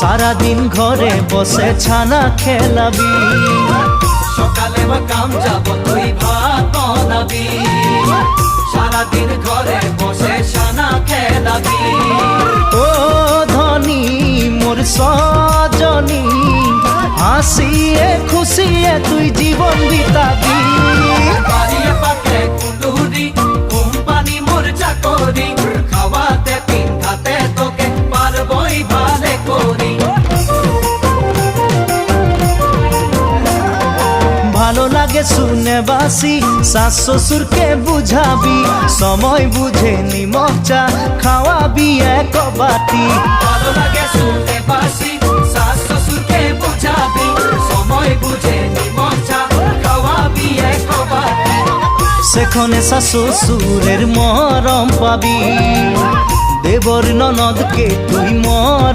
সারাদিন ঘরে বসে ছানা খেলাবি, সকালে বা কাম যাব তুই ভাত বানাবি, সারাদিন ঘরে বসে ছানা খেলাবি। ও ধনী মোর সজনী, হাসিয়ে খুশিয়ে তুই জীবন বিতাবি। বাড়িয়ে পাতে কুটুরি কোম্পানি মোর চাকরি, খাওয়াতে পিন্ধাতে তোকে পারবই ভালে করি। ভালো লাগে শুনে বাসি, শাশ শ্বশুরকে বুঝাবি, সময় বুঝে নিমক চা খাওয়াবি এক বাটি। ভালো লাগে শুনতে বাসি, শাশ শ্বশুরকে বুঝাবি, সময় বুঝে নিমক চা খাওয়াবি এক বাটি। সেখানে শাশ শ্বশুরের মরম পাবি, দেবর ননদকে তুই মর